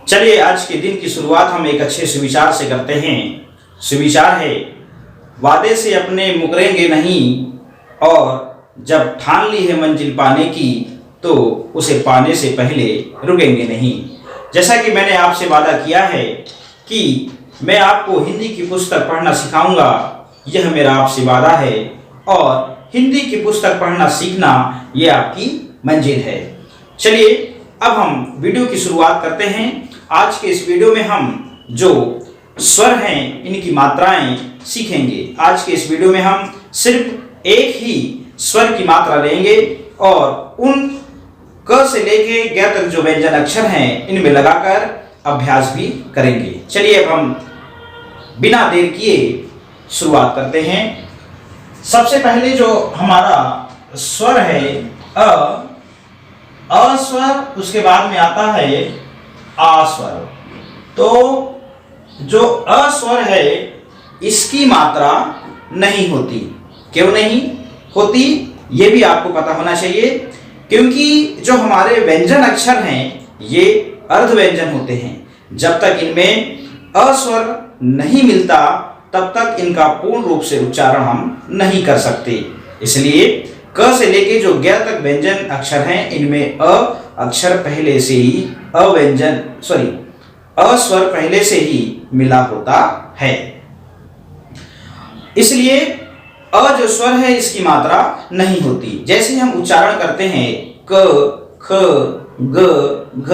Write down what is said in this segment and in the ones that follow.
चलिए आज के दिन की शुरुआत हम एक अच्छे सुविचार से करते हैं। सुविचार है, वादे से अपने मुकरेंगे नहीं, और जब ठान ली है मंजिल पाने की तो उसे पाने से पहले रुकेंगे नहीं। जैसा कि मैंने आपसे वादा किया है कि मैं आपको हिंदी की पुस्तक पढ़ना सिखाऊंगा, यह मेरा आपसे वादा है। और हिंदी की पुस्तक पढ़ना सीखना यह आपकी मंजिल है। चलिए अब हम वीडियो की शुरुआत करते हैं। आज के इस वीडियो में हम जो स्वर हैं इनकी मात्राएं सीखेंगे। आज के इस वीडियो में हम सिर्फ एक ही स्वर की मात्रा लेंगे और उन क से लेके ग तक जो व्यंजन अक्षर हैं इनमें लगाकर अभ्यास भी करेंगे। चलिए अब हम बिना देर किए शुरुआत करते हैं। सबसे पहले जो हमारा स्वर है अ स्वर, उसके बाद में आता है आ स्वर। तो जो अ स्वर है इसकी मात्रा नहीं होती। क्यों नहीं होती ये भी आपको पता होना चाहिए, क्योंकि जो हमारे व्यंजन अक्षर हैं ये अर्ध व्यंजन होते हैं। जब तक इनमें अ स्वर नहीं मिलता तब तक इनका पूर्ण रूप से उच्चारण हम नहीं कर सकते। इसलिए क से लेके जो ग तक व्यंजन अक्षर हैं इनमें अ अक्षर पहले से ही अ स्वर पहले से ही मिला होता है। इसलिए अ जो स्वर है इसकी मात्रा नहीं होती। जैसे हम उच्चारण करते हैं क, ख, ग, घ,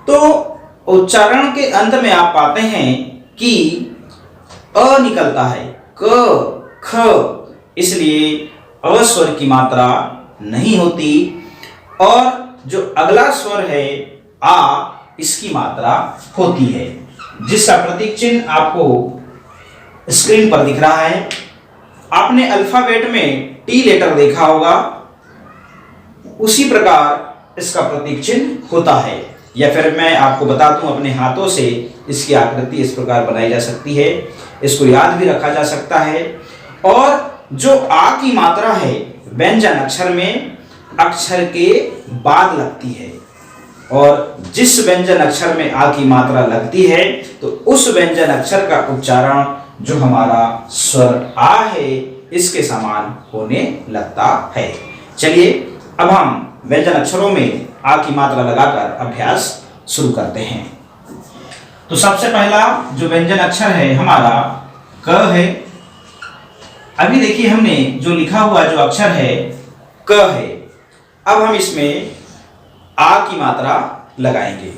तो उच्चारण के अंत में आप पाते हैं कि अ निकलता है, क, ख, इसलिए अ स्वर की मात्रा नहीं होती। और जो अगला स्वर है आ, इसकी मात्रा होती है, जिसका प्रतीक चिन्ह आपको स्क्रीन पर दिख रहा है। आपने अल्फाबेट में टी लेटर देखा होगा, उसी प्रकार इसका प्रतीक चिन्ह होता है। या फिर मैं आपको बता दूं, अपने हाथों से इसकी आकृति इस प्रकार बनाई जा सकती है, इसको याद भी रखा जा सकता है। और जो आ की मात्रा है व्यंजन अक्षर में अक्षर के बाद लगती है, और जिस व्यंजन अक्षर में आ की मात्रा लगती है तो उस व्यंजन अक्षर का उच्चारण जो हमारा स्वर आ है इसके समान होने लगता है। चलिए अब हम व्यंजन अक्षरों में आ की मात्रा लगाकर अभ्यास शुरू करते हैं। तो सबसे पहला जो व्यंजन अक्षर है हमारा क है। अभी देखिए हमने जो लिखा हुआ जो अक्षर है क है। अब हम इसमें आ की मात्रा लगाएंगे।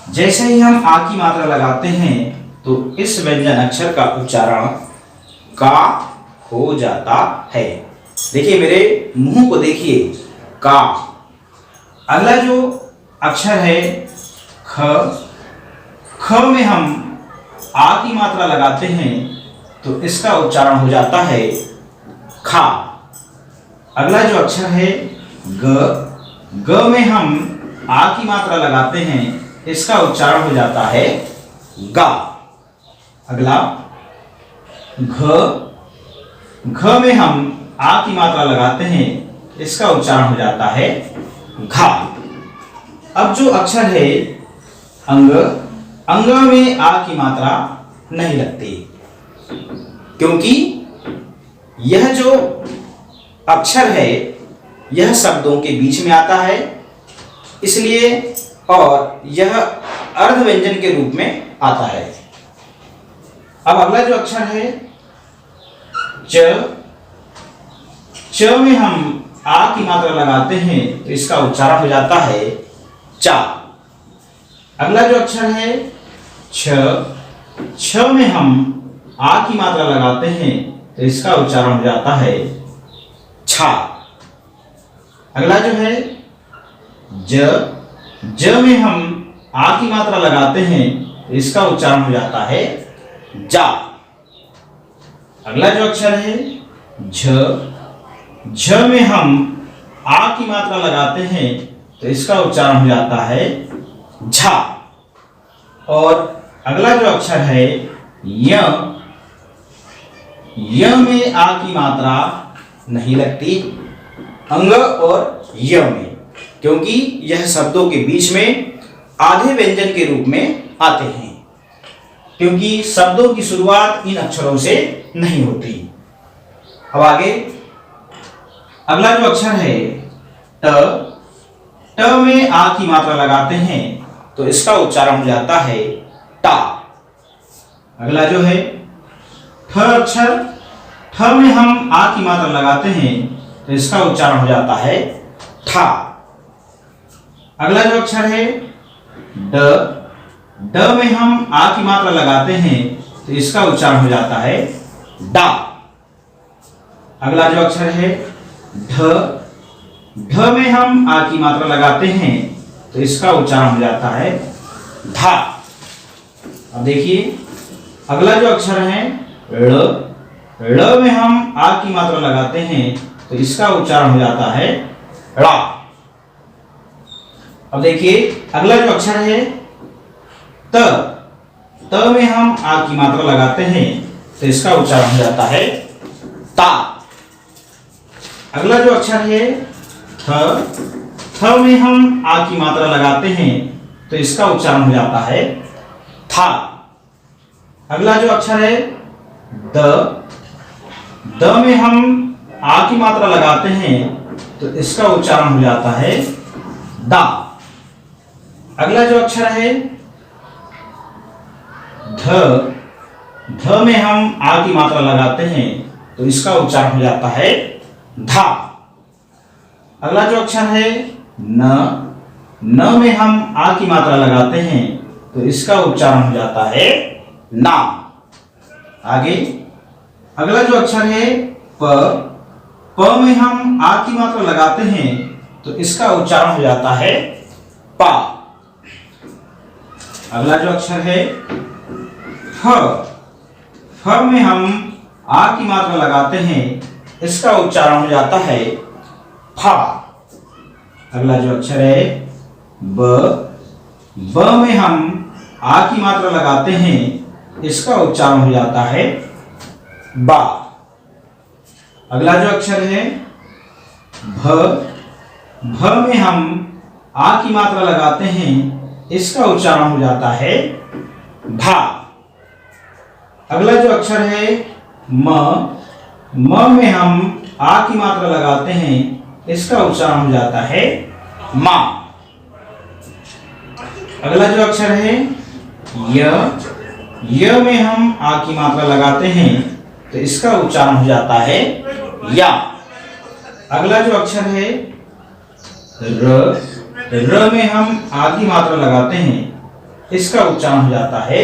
जैसे ही हम आ की मात्रा लगाते हैं तो इस व्यंजन अक्षर का उच्चारण का हो जाता है। देखिए मेरे मुंह को देखिए, का। अगला जो अक्षर है ख, ख में हम आ की मात्रा लगाते हैं तो इसका उच्चारण हो जाता है खा। अगला जो अक्षर है ग, ग में हम आ की मात्रा लगाते हैं, इसका उच्चारण हो जाता है गा। अगला घ, घ में हम आ की मात्रा लगाते हैं, इसका उच्चारण हो जाता है घा। अब जो अक्षर है अंग, अंग में आ की मात्रा नहीं लगती, क्योंकि यह जो अक्षर है यह शब्दों के बीच में आता है, इसलिए, और यह अर्ध व्यंजन के रूप में आता है। अब अगला जो अक्षर है च, च में हम आ की मात्रा लगाते हैं तो इसका उच्चारण हो जाता है चा। अगला जो अक्षर है छ, छ में हम आ की मात्रा लगाते हैं तो इसका उच्चारण हो जाता है छा। अगला जो है ज, ज में हम आ की मात्रा लगाते हैं तो इसका उच्चारण हो जाता है जा। अगला जो अक्षर है झ, झ में हम आ की मात्रा लगाते हैं तो इसका उच्चारण हो जाता है झा। और अगला जो अक्षर है य, य में आ की मात्रा नहीं लगती अंग और य में, क्योंकि यह शब्दों के बीच में आधे व्यंजन के रूप में आते हैं, क्योंकि शब्दों की शुरुआत इन अक्षरों से नहीं होती। अब आगे अगला जो अक्षर है ट, ट में आ की मात्रा लगाते हैं तो इसका उच्चारण हो जाता है टा। अगला जो है ठ अक्षर, ठ में हम आ की मात्रा लगाते हैं तो इसका उच्चारण हो जाता है ठा। अगला जो अक्षर है ड, ड में हम आ की मात्रा लगाते हैं तो इसका उच्चारण हो जाता है डा। अगला जो अक्षर है ढ, ढ में हम आ की मात्रा लगाते हैं तो इसका उच्चारण हो जाता है धा। अब देखिए अगला जो अक्षर है ड़, ड़ में हम आ की मात्रा लगाते हैं तो इसका उच्चारण हो जाता है ड़ा। अब देखिए अगला जो अक्षर है त, त में हम आ की मात्रा लगाते हैं तो इसका उच्चारण हो जाता है ता। अगला जो अक्षर है थ, थ में हम आ की मात्रा लगाते हैं तो इसका उच्चारण हो जाता है था। अगला जो अक्षर है द, द में हम आ की मात्रा लगाते हैं तो इसका उच्चारण हो जाता है दा। अगला जो अक्षर है ध, ध में हम आ की मात्रा लगाते हैं तो इसका उच्चारण हो जाता है धा। अगला जो अक्षर है न, न में हम आ की मात्रा लगाते हैं तो इसका उच्चारण हो जाता है ना। आगे अगला जो अक्षर है प, प में हम आ की मात्रा लगाते हैं तो इसका उच्चारण हो जाता है पा। अगला जो अक्षर है फ, फ में हम आ की मात्रा लगाते हैं इसका उच्चारण हो जाता है फा। अगला जो अक्षर है ब, ब में हम आ की मात्रा लगाते हैं इसका उच्चारण हो जाता है बा। अगला जो अक्षर है भ, भ में हम आ की मात्रा लगाते हैं इसका उच्चारण हो जाता है भा। अगला जो अक्षर है म, म में हम आ की मात्रा लगाते हैं इसका उच्चारण हो जाता है मा। अगला जो अक्षर है य में हम आ की मात्रा लगाते हैं तो इसका उच्चारण हो जाता है या। अगला जो अक्षर है र में हम आ की मात्रा लगाते हैं इसका उच्चारण हो जाता है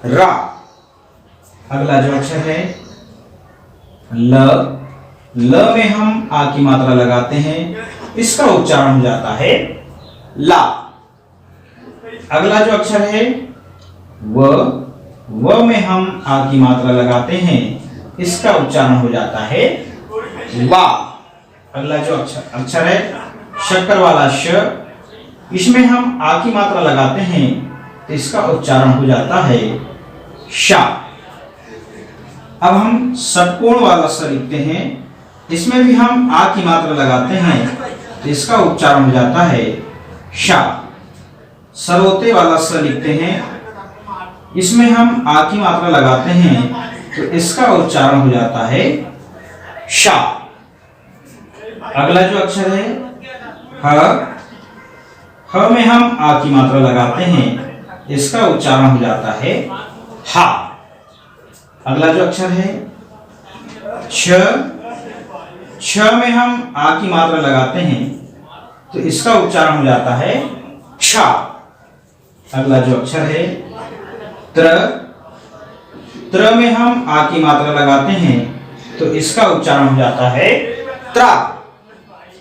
रा। अगला जो अक्षर है ल में हम आ की मात्रा लगाते हैं इसका उच्चारण हो जाता है ला। अगला जो अक्षर है व में हम आ की मात्रा लगाते हैं इसका उच्चारण हो जाता है वा। अगला जो अक्षर है शक्कर वाला श, इसमें हम आ की मात्रा लगाते हैं तो इसका उच्चारण हो जाता है शा। अब हम षटकोण वाला स लिखते हैं, इसमें भी हम आ की मात्रा लगाते हैं तो इसका उच्चारण हो जाता है शा। सरवोते वाला स लिखते हैं, इसमें हम आ की मात्रा लगाते हैं तो इसका उच्चारण हो जाता है शा। अगला जो अक्षर है ह में हम आ की मात्रा लगाते हैं इसका उच्चारण हो जाता है हा। अगला जो अक्षर है छ में हम आ की मात्रा लगाते हैं तो इसका उच्चारण हो जाता है क्षा। अगला जो अक्षर है त्र में हम आ की मात्रा लगाते हैं तो इसका उच्चारण हो जाता है त्रा।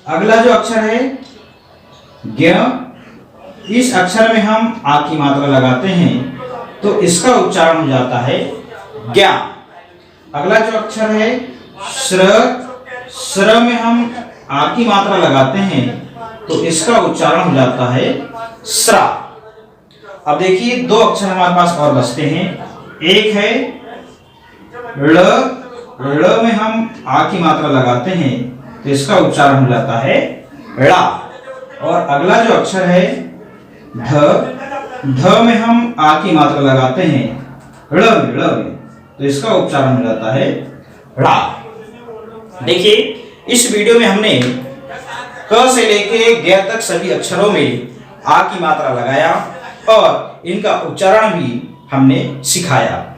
अगला जो अक्षर है ज्ञ, इस अक्षर में हम आ की मात्रा लगाते हैं तो इसका उच्चारण हो जाता है ज्ञा। अगला जो अक्षर है श्र में हम आ की मात्रा लगाते हैं तो इसका उच्चारण हो जाता है स्रा। अब देखिए दो अक्षर हमारे पास और बचते हैं, एक है ड़ में हम आ की मात्रा लगाते हैं तो इसका उच्चारण हो जाता है ड़ा। और अगला जो अक्षर है ध में हम आ की मात्रा लगाते हैं ड़ में, तो इसका उच्चारण हो जाता है ड़ा। देखिए इस वीडियो में हमने क से लेके ग तक सभी अक्षरों में आ की मात्रा लगाया और इनका उच्चारण भी हमने सिखाया।